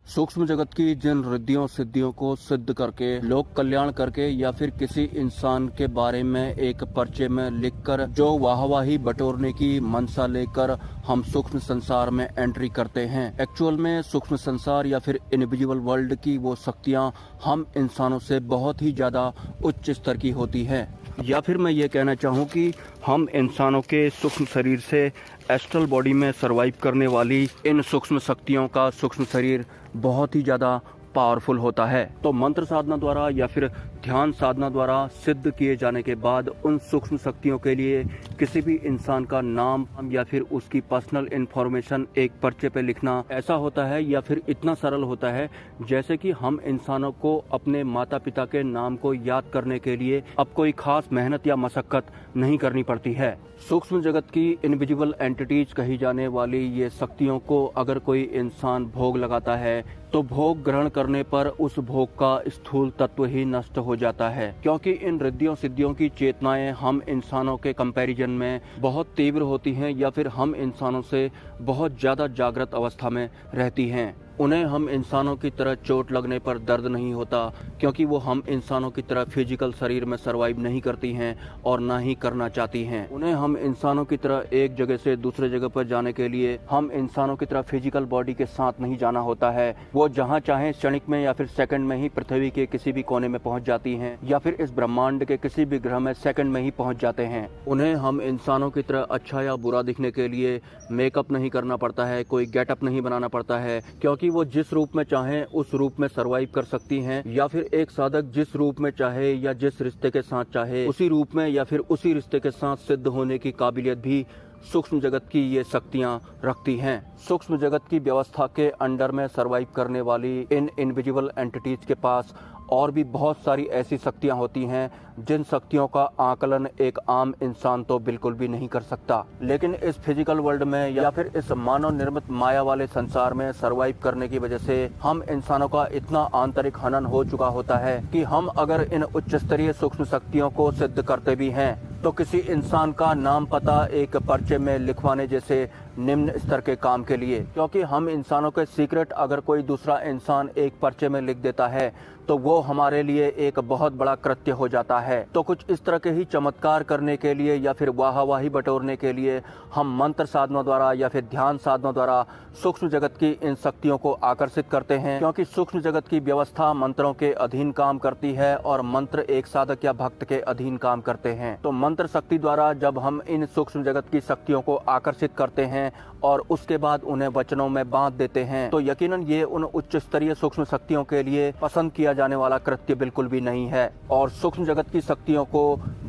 सूक्ष्म जगत की जिन रिद्धियों सिद्धियों को सिद्ध करके, लोक कल्याण करके या फिर किसी इंसान के बारे में एक पर्चे में लिखकर जो वाहवाही बटोरने की मंशा लेकर हम सूक्ष्म संसार में एंट्री करते हैं। एक्चुअल में सूक्ष्म संसार या फिर इनविजिबल वर्ल्ड की वो शक्तियां हम इंसानों से बहुत ही ज्यादा उच्च स्तर की होती है। या फिर मैं ये कहना चाहूँ कि हम इंसानों के सूक्ष्म शरीर से एस्ट्रल बॉडी में सरवाइव करने वाली इन सूक्ष्म शक्तियों का सूक्ष्म शरीर बहुत ही ज़्यादा पावरफुल होता है। तो मंत्र साधना द्वारा या फिर ध्यान साधना द्वारा सिद्ध किए जाने के बाद उन सूक्ष्म शक्तियों के लिए किसी भी इंसान का नाम या फिर उसकी पर्सनल इंफॉर्मेशन एक पर्चे पे लिखना ऐसा होता है या फिर इतना सरल होता है जैसे कि हम इंसानों को अपने माता पिता के नाम को याद करने के लिए अब कोई खास मेहनत या मशक्कत नहीं करनी पड़ती है। सूक्ष्म जगत की इनविजिबल एंटिटीज कही जाने वाली ये शक्तियों को अगर कोई इंसान भोग लगाता है तो भोग ग्रहण करने पर उस भोग का स्थूल तत्व ही नष्ट हो जाता है, क्योंकि इन रिद्धियों सिद्धियों की चेतनाएं हम इंसानों के कंपैरिजन में बहुत तीव्र होती हैं या फिर हम इंसानों से बहुत ज्यादा जागृत अवस्था में रहती हैं। उन्हें हम इंसानों की तरह चोट लगने पर दर्द नहीं होता, क्योंकि वो हम इंसानों की तरह फिजिकल शरीर में सरवाइव नहीं करती हैं और ना ही करना चाहती हैं। उन्हें हम इंसानों की तरह एक जगह से दूसरे जगह पर जाने के लिए हम इंसानों की तरह फिजिकल बॉडी के साथ नहीं जाना होता है। वो जहाँ चाहे क्षणिक में या फिर सेकंड में ही पृथ्वी के किसी भी कोने में पहुँच जाती हैं या फिर इस ब्रह्मांड के किसी भी ग्रह में सेकंड में ही पहुँच जाते हैं। उन्हें हम इंसानों की तरह अच्छा या बुरा दिखने के लिए मेकअप नहीं करना पड़ता है, कोई गेटअप नहीं बनाना पड़ता है, क्योंकि वो जिस रूप में चाहे उस रूप में सरवाइव कर सकती हैं। या फिर एक साधक जिस रूप में चाहे या जिस रिश्ते के साथ चाहे उसी रूप में या फिर उसी रिश्ते के साथ सिद्ध होने की काबिलियत भी सूक्ष्म जगत की ये शक्तियां रखती हैं। सूक्ष्म जगत की व्यवस्था के अंडर में सरवाइव करने वाली इन इनविजिबल एंटिटीज के पास और भी बहुत सारी ऐसी शक्तियां होती हैं जिन शक्तियों का आकलन एक आम इंसान तो बिल्कुल भी नहीं कर सकता। लेकिन इस फिजिकल वर्ल्ड में या फिर इस मानव निर्मित माया वाले संसार में सरवाइव करने की वजह से हम इंसानों का इतना आंतरिक हनन हो चुका होता है कि हम अगर इन उच्च स्तरीय सूक्ष्म शक्तियों को सिद्ध करते भी हैं तो किसी इंसान का नाम पता एक पर्चे में लिखवाने जैसे निम्न स्तर के काम के लिए, क्योंकि हम इंसानों के सीक्रेट अगर कोई दूसरा इंसान एक पर्चे में लिख देता है तो वो हमारे लिए एक बहुत बड़ा कृत्य हो जाता है। तो कुछ इस तरह के ही चमत्कार करने के लिए या फिर वाहवाही बटोरने के लिए हम मंत्र साधनों द्वारा या फिर ध्यान साधनों द्वारा सूक्ष्म जगत की इन शक्तियों को आकर्षित करते हैं, क्योंकि सूक्ष्म जगत की व्यवस्था मंत्रों के अधीन काम करती है और मंत्र एक साधक या भक्त के अधीन काम करते हैं। तो मंत्र शक्ति द्वारा जब हम इन सूक्ष्म जगत की शक्तियों को आकर्षित करते हैं और उसके बाद उन्हें वचनों में बांध देते हैं तो यकीनन ये उन उच्च स्तरीय सूक्ष्म शक्तियों के लिए पसंद किया जाने वाला कृत्य बिल्कुल भी नहीं है। और सूक्ष्म जगत की शक्तियों को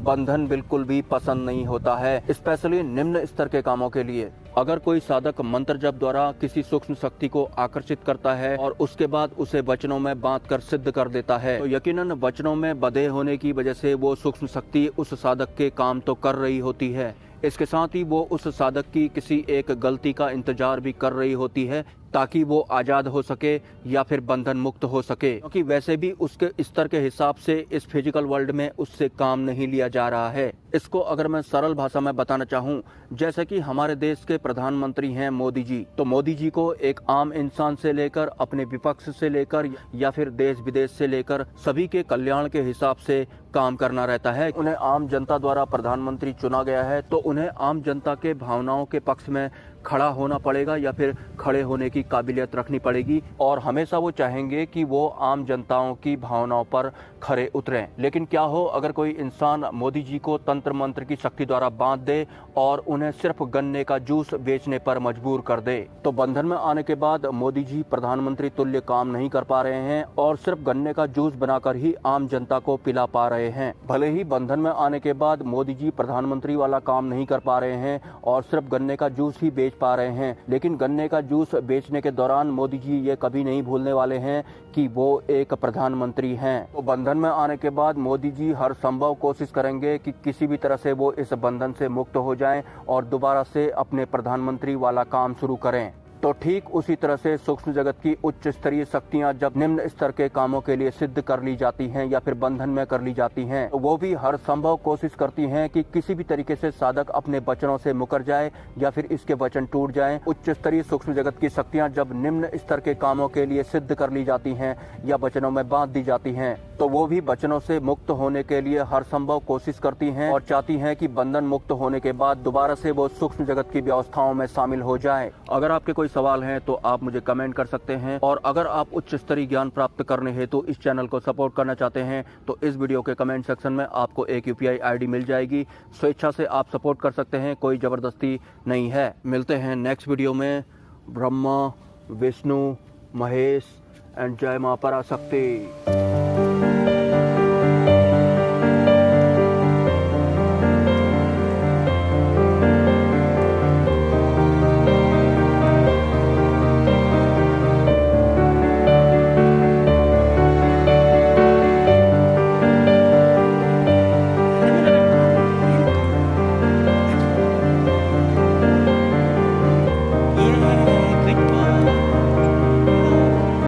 बंधन बिल्कुल भी पसंद नहीं होता है, स्पेशली निम्न स्तर के कामों के लिए। अगर कोई साधक मंत्र जप द्वारा किसी सूक्ष्म शक्ति को आकर्षित करता है और उसके बाद उसे वचनों में बांधकर सिद्ध कर देता है तो यकीनन वचनों में बंधे होने की वजह से वो सूक्ष्म शक्ति उस साधक के काम तो कर रही होती है, इसके साथ ही वो उस साधक की किसी एक गलती का इंतजार भी कर रही होती है ताकि वो आजाद हो सके या फिर बंधन मुक्त हो सके, क्योंकि वैसे भी उसके स्तर के हिसाब से इस फिजिकल वर्ल्ड में उससे काम नहीं लिया जा रहा है। इसको अगर मैं सरल भाषा में बताना चाहूँ, जैसे कि हमारे देश के प्रधानमंत्री हैं मोदी जी, तो मोदी जी को एक आम इंसान से लेकर अपने विपक्ष से लेकर या फिर देश विदेश से लेकर सभी के कल्याण के हिसाब से काम करना रहता है। उन्हें आम जनता द्वारा प्रधानमंत्री चुना गया है तो उन्हें आम जनता के भावनाओं के पक्ष में खड़ा होना पड़ेगा या फिर खड़े होने की काबिलियत रखनी पड़ेगी और हमेशा वो चाहेंगे कि वो आम जनताओं की भावनाओं पर खरे उतरें। लेकिन क्या हो अगर कोई इंसान मोदी जी को तंत्र मंत्र की शक्ति द्वारा बांध दे और उन्हें सिर्फ गन्ने का जूस बेचने पर मजबूर कर दे, तो बंधन में आने के बाद मोदी जी प्रधानमंत्री तुल्य काम नहीं कर पा रहे हैं और सिर्फ गन्ने का जूस बनाकर ही आम जनता को पिला पा रहे हैं। भले ही बंधन में आने के बाद मोदी जी प्रधानमंत्री वाला काम नहीं कर पा रहे हैं और सिर्फ गन्ने का जूस ही बेच पा रहे हैं, लेकिन गन्ने का जूस बेचने के दौरान मोदी जी ये कभी नहीं भूलने वाले हैं कि वो एक प्रधानमंत्री हैं। तो बंधन में आने के बाद मोदी जी हर संभव कोशिश करेंगे कि किसी भी तरह से वो इस बंधन से मुक्त हो जाएं और दोबारा से अपने प्रधानमंत्री वाला काम शुरू करें। तो ठीक उसी तरह से सूक्ष्म जगत की उच्च स्तरीय शक्तियां जब निम्न स्तर के कामों के लिए सिद्ध कर ली जाती हैं या फिर बंधन में कर ली जाती हैं, तो वो भी हर संभव कोशिश करती हैं कि किसी भी तरीके से साधक अपने वचनों से मुकर जाए या फिर इसके वचन टूट जाएं। उच्च स्तरीय सूक्ष्म जगत की शक्तियां जब निम्न स्तर के कामों के लिए सिद्ध कर ली जाती हैं या वचनों में बांध दी जाती हैं, तो वो भी वचनों से मुक्त होने के लिए हर संभव कोशिश करती हैं और चाहती हैं कि बंधन मुक्त होने के बाद दोबारा से वो सूक्ष्म जगत की व्यवस्थाओं में शामिल हो जाए। अगर आपके कोई सवाल हैं तो आप मुझे कमेंट कर सकते हैं, और अगर आप उच्च स्तरीय ज्ञान प्राप्त करने हेतु इस चैनल को सपोर्ट करना चाहते हैं तो इस वीडियो के कमेंट सेक्शन में आपको एक यूपीआई आईडी मिल जाएगी। स्वेच्छा से आप सपोर्ट कर सकते हैं, कोई जबरदस्ती नहीं है। मिलते हैं नेक्स्ट वीडियो में। ब्रह्मा, विष्णु, महेश एंड जय मां पराशक्ति।